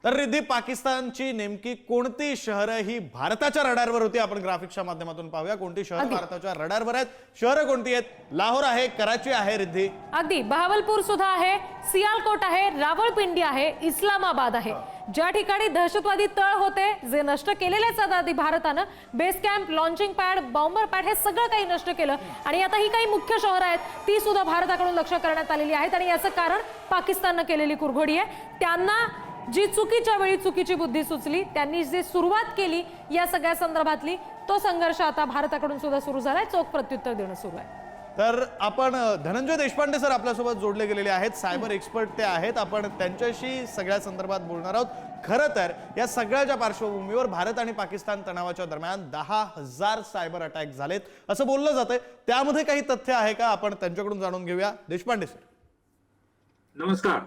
तर रिद्धी, पाकिस्तानची नेमकी कोणती शहरं ही भारताच्या रडारवर होती? आपण ग्राफिक्सच्या माध्यमातून पाहूया कोणती शहरं भारताच्या रडारवर आहेत. शहरं कोणती आहेत? लाहोर आहे, कराची आहे रिद्धी, अगदी बहावलपूर सुद्धा आहे, सियालकोट आहे, रावळपिंडी आहे, इस्लामाबाद आहे. ज्या ठिकाणी दहशतवादी तळ होते जे नष्ट केलेलेच आधी भारतानं, base camp, launching pad, bomber pad हे सगळं काही नष्ट केलं. आणि आता ही काही मुख्य शहरं आहेत ती सुद्धा भारताकडून लक्ष करण्यात आलेली आहेत. आणि याचं कारण पाकिस्ताननं केलेली कुरघोडी आहे. त्यांना जी चुकीच्या वेळी चुकीची बुद्धी सुचली, त्यांनी जी सुरुवात केली या सगळ्या संदर्भातली, तो संघर्ष आता भारताकडून सुद्धा सुरू झालाय. चोख प्रत्युत्तर देणं सुरू आहे. तर आपण धनंजय देशपांडे सर आपल्यासोबत जोडले गेलेले आहेत, सायबर एक्सपर्ट ते आहेत. आपण त्यांच्याशी सगळ्या संदर्भात बोलणार आहोत. खरं तर या सगळ्याच्या पार्श्वभूमीवर भारत आणि पाकिस्तान तणावाच्या दरम्यान 10,000 सायबर अटॅक झालेत असं बोललं जातंय. त्यामध्ये काही तथ्य आहे का? आपण त्यांच्याकडून जाणून घेऊया. देशपांडे सर नमस्कार.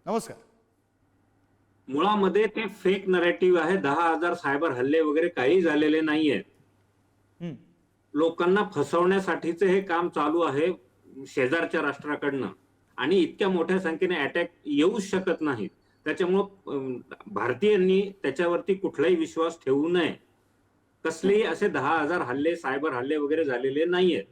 नमस्कार. मुळामध्ये ते फेक नरेटिव्ह आहे. 10,000 सायबर हल्ले वगैरे काही झालेले नाहीये. लोकांना फसवण्यासाठीचे हे काम चालू आहे शेजारच्या राष्ट्राकडनं. आणि इतक्या मोठ्या संख्येने अटॅक येऊ शकत नाहीत. त्याच्यामुळं भारतीयांनी त्याच्यावरती कुठलाही विश्वास ठेवू नये. कसलेही असे 10,000 हल्ले, सायबर हल्ले वगैरे झालेले नाहीयेत.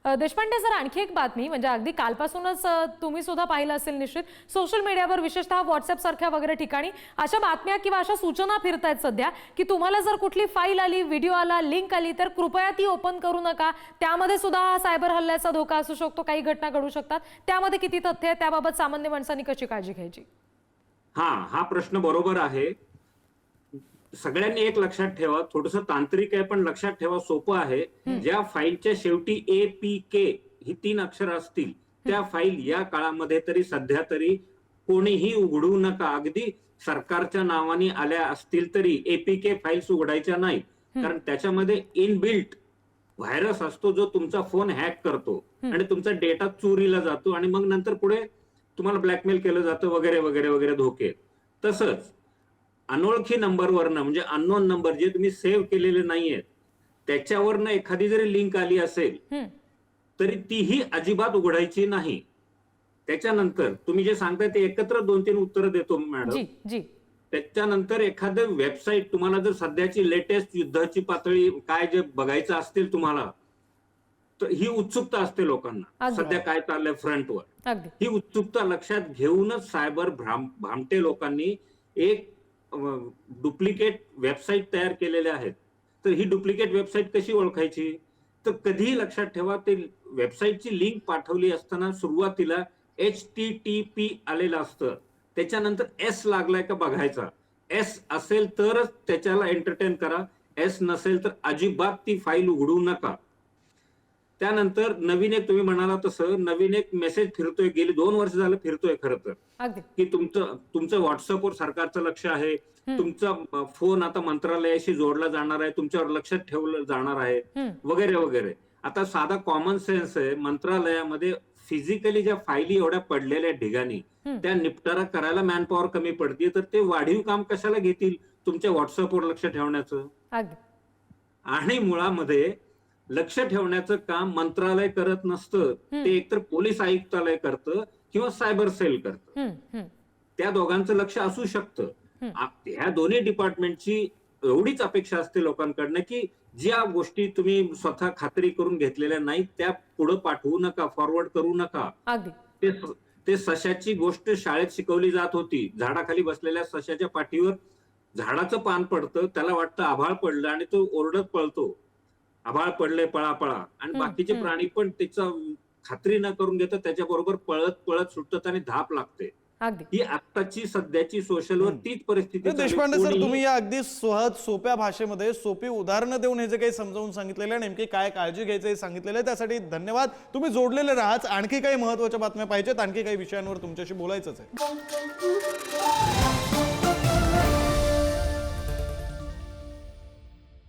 देशपांडे सर, आणखी एक बातमी म्हणजे अगदी कालपासूनच तुम्ही सुद्धा पाहिलं असेल निश्चित, सोशल मीडियावर विशेषतः व्हॉट्सअप सारख्या वगैरे ठिकाणी अशा बातम्या किंवा अशा सूचना फिरतायत सध्या की तुम्हाला जर कुठली फाईल आली, व्हिडिओ आला, लिंक आली तर कृपया ती ओपन करू नका. त्यामध्ये सुद्धा हा सायबर हल्ल्याचा धोका असू शकतो, काही घटना घडू शकतात. त्यामध्ये किती तथ्य आहे? त्याबाबत सामान्य माणसांनी कशी काळजी घ्यायची? हा प्रश्न बरोबर आहे. सगळ्यांनी एक लक्षात ठेवा, थोडंसं तांत्रिक आहे पण लक्षात ठेवा, सोपं आहे. ज्या फाईलच्या शेवटी APK ही 3 अक्षर असतील त्या फाईल या काळामध्ये तरी सध्या तरी कोणीही उघडू नका. अगदी सरकारच्या नावाने आल्या असतील तरी APK फाईल्स उघडायच्या नाहीत. कारण त्याच्यामध्ये इनबिल्ट व्हायरस असतो जो तुमचा फोन हॅक करतो आणि तुमचा डेटा चोरीला जातो आणि मग नंतर पुढे तुम्हाला ब्लॅकमेल केलं जातं वगैरे वगैरे वगैरे धोके. तसंच अनोळखी नंबरवरनं म्हणजे अननोन नंबर जे तुम्ही सेव्ह केलेले नाहीयेत त्याच्यावरनं एखादी जरी लिंक आली असेल तरी तीही अजिबात उघडायची नाही. त्याच्यानंतर तुम्ही जे सांगताय ते एकत्र 2-3 उत्तरं देतो मॅडम. त्याच्यानंतर एखादं वेबसाईट तुम्हाला जर सध्याची लेटेस्ट युद्धाची पातळी काय जे बघायचं असतील तुम्हाला, तर ही उत्सुकता असते लोकांना सध्या काय चाललंय फ्रंटवर. ही उत्सुकता लक्षात घेऊनच सायबर भामटे लोकांनी एक डुप्लिकेट वेबसाईट तयार केलेल्या आहेत. तर ही डुप्लिकेट वेबसाईट कशी ओळखायची? तर कधीही लक्षात ठेवा, ते वेबसाईटची लिंक पाठवली असताना सुरुवातीला HTTP आलेलं असतं, त्याच्यानंतर S लागलाय का बघायचा. S असेल तरच त्याच्याला एंटरटेन करा, S नसेल तर अजिबात ती फाईल उघडू नका. त्यानंतर नवीन एक तुम्ही म्हणाला तसं नवीन एक मेसेज फिरतोय, गेली 2 वर्ष झालं फिरतोय खरं तर, की तुमचं व्हॉट्सअपवर सरकारचं लक्ष आहे, तुमचा फोन आता मंत्रालयाशी जोडला जाणार आहे, तुमच्यावर लक्ष ठेवलं जाणार आहे वगैरे वगैरे. आता साधा कॉमन सेन्स आहे, मंत्रालयामध्ये फिजिकली ज्या फाईली एवढ्या पडलेल्या ठिकाणी त्या निपटारा करायला मॅनपॉवर कमी पडते, तर ते वाढीव काम कशाला घेतील तुमच्या व्हॉट्सअपवर लक्ष ठेवण्याचं? आणि मुळामध्ये लक्ष ठेवण्याचं काम मंत्रालय करत नसतं, ते एकतर पोलीस आयुक्तालय करतं किंवा सायबर सेल करतं. त्या दोघांचं लक्ष असू शकतं. ह्या दोन्ही डिपार्टमेंटची एवढीच अपेक्षा असते लोकांकडनं की ज्या गोष्टी तुम्ही स्वतः खात्री करून घेतलेल्या नाहीत त्या पुढे पाठवू नका, फॉरवर्ड करू नका. ते सशाची गोष्ट शाळेत शिकवली जात होती. झाडाखाली बसलेल्या सशाच्या पाठीवर झाडाचं पान पडतं, त्याला वाटतं आभाळ पडलं आणि तो ओरडत पळतो, आभाळ पडले पळा पळा. आणि बाकीचे प्राणी पण त्याचा खात्री न करून घेतात, त्याच्याबरोबर पळत पळत सुटतात आणि धाप लागते. ही आत्ताची सध्याची सोशलवर तीच परिस्थिती. देशपांडे सर, तुम्ही या अगदी सहज सोप्या भाषेमध्ये सोपी उदाहरणं देऊन हे जे काही समजावून सांगितलेलं आहे, नेमकी काय काळजी घ्यायचं हे सांगितलेलं आहे, त्यासाठी धन्यवाद. तुम्ही जोडलेले राहाच. आणखी काही महत्त्वाच्या बातम्या पाहिजेत, आणखी काही विषयांवर तुमच्याशी बोलायचंच आहे.